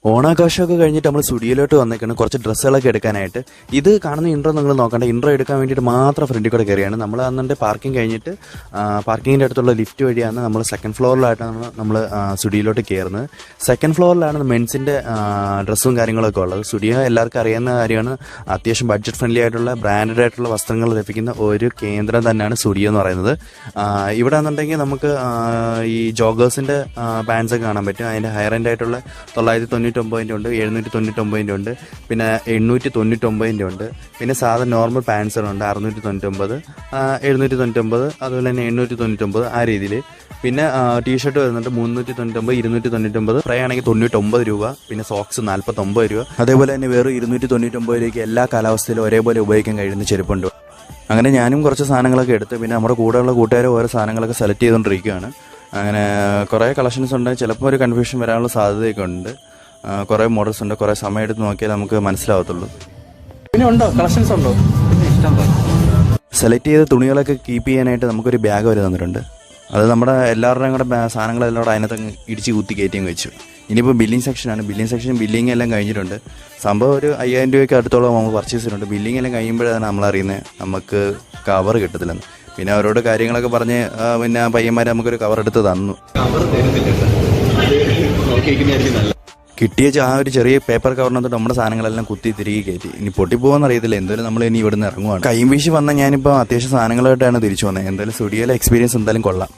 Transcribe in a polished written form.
ഓണാഘോഷമൊക്കെ കഴിഞ്ഞിട്ട് നമ്മൾ സ്റ്റുഡിയോയിലോട്ട് വന്നേക്കാണ് കുറച്ച് ഡ്രസ്സുകളൊക്കെ എടുക്കാനായിട്ട്. ഇത് കാണുന്ന ഇൻട്രോ നിങ്ങൾ നോക്കണ്ട, ഇൻട്രോ എടുക്കാൻ വേണ്ടിയിട്ട് മാത്രം ഫ്രണ്ടിൽ കൂടെ കയറിയാണ് നമ്മൾ. അന്നിട്ട് പാർക്കിംഗ് കഴിഞ്ഞിട്ട് പാർക്കിങ്ങിൻ്റെ അടുത്തുള്ള ലിഫ്റ്റ് വഴിയാണ് നമ്മൾ സെക്കൻഡ് ഫ്ലോറിലായിട്ടാണ് നമ്മൾ സ്റ്റുഡിയോയിലോട്ട് കയറുന്നത്. സെക്കൻഡ് ഫ്ലോറിലാണ് മെൻസിൻ്റെ ഡ്രസ്സും കാര്യങ്ങളൊക്കെ ഉള്ളത്. സ്റ്റുഡിയോ എല്ലാവർക്കും അറിയുന്ന കാര്യമാണ്. അത്യാവശ്യം ബഡ്ജറ്റ് ഫ്രണ്ട്ലി ആയിട്ടുള്ള ബ്രാൻഡഡ് ആയിട്ടുള്ള വസ്ത്രങ്ങൾ ലഭിക്കുന്ന ഒരു കേന്ദ്രം തന്നെയാണ് സ്റ്റുഡിയോ എന്ന് പറയുന്നത്. ഇവിടെ എന്നുണ്ടെങ്കിൽ നമുക്ക് ഈ ജോഗേഴ്സിൻ്റെ പാൻസൊക്കെ കാണാൻ പറ്റും. അതിൻ്റെ ഹയർ എൻഡ് ആയിട്ടുള്ള 999 ഉണ്ട്, 799 ഉണ്ട്, പിന്നെ 899 ഉണ്ട്, പിന്നെ സാധാരണ നോർമൽ പാൻസുകളുണ്ട് 699, 799, അതുപോലെ തന്നെ 899 ആ രീതിയിൽ. പിന്നെ ടീഷർട്ട് വരുന്നുണ്ട് 399, 299, ഫ്രൈ ആണെങ്കിൽ 99 രൂപ, പിന്നെ സോക്സ് 49 രൂപ. അതേപോലെ തന്നെ വേറെ 299 രൂപയ്ക്ക് എല്ലാ കാലാവസ്ഥയിലും ഒരേപോലെ ഉപയോഗിക്കാൻ കഴിയുന്ന ചെരുപ്പുണ്ട്. അങ്ങനെ ഞാനും കുറച്ച് സാധനങ്ങളൊക്കെ എടുത്ത് പിന്നെ നമ്മുടെ കൂടെയുള്ള കൂട്ടുകാർ ഓരോ സാധനങ്ങളൊക്കെ സെലക്ട് ചെയ്തുകൊണ്ടിരിക്കുകയാണ്. അങ്ങനെ കുറേ കളക്ഷൻസ് ഉണ്ട്. ചിലപ്പോൾ ഒരു കൺഫ്യൂഷൻ വരാനുള്ള സാധ്യതയൊക്കെ ഉണ്ട്. കുറേ മോഡൽസ് ഉണ്ട്. കുറേ സമയം എടുത്ത് നോക്കിയാൽ നമുക്ക് മനസ്സിലാവത്തുള്ളൂ. പിന്നെ ഉണ്ടോ കളക്ഷൻസ് ഉണ്ടോ? ഇഷ്ടം പോലെ സെലക്ട് ചെയ്ത തുണികളൊക്കെ കീപ്പ് ചെയ്യാനായിട്ട് നമുക്കൊരു ബാഗ് വരെ തന്നിട്ടുണ്ട്. അത് നമ്മുടെ എല്ലാവരുടെയും കൂടെ സാധനങ്ങളെല്ലാം കൂടെ അതിനകത്ത് ഇടിച്ച് കുത്തി കയറ്റിയും വെച്ചു. ഇനിയിപ്പോൾ ബില്ലിംഗ് സെക്ഷനാണ്. ബില്ലിംഗ് എല്ലാം കഴിഞ്ഞിട്ടുണ്ട്. സംഭവം ഒരു 5000 രൂപയ്ക്ക് അടുത്തോളം നമ്മൾ പർച്ചേസ് ചെയ്തിട്ടുണ്ട്. ബില്ലിംഗ് എല്ലാം കഴിയുമ്പോഴാണ് നമ്മളറിയുന്നത് നമുക്ക് കവർ കിട്ടത്തില്ലെന്ന്. പിന്നെ അവരോട് കാര്യങ്ങളൊക്കെ പറഞ്ഞ് പിന്നെ പയ്യന്മാർ നമുക്കൊരു കവർ എടുത്ത് തന്നു. കിട്ടിയ ആ ഒരു ചെറിയ പേപ്പർ കവറിനകത്ത് നമ്മുടെ സാധനങ്ങളെല്ലാം കുത്തി തിരികെ കയറ്റി. ഇനി പൊട്ടിപ്പോകാൻ അറിയത്തില്ല. എന്തായാലും നമ്മൾ ഇനി ഇവിടുന്ന് ഇറങ്ങുവാണ്. കൈയും വീശി വന്നാൽ ഞാനിപ്പോൾ അത്യാവശ്യം സാധനങ്ങളായിട്ടാണ് തിരിച്ചു വന്നത്. എന്തായാലും സ്റ്റുഡിയോയിലെ എക്സ്പീരിയൻസ് എന്തായാലും കൊള്ളാം.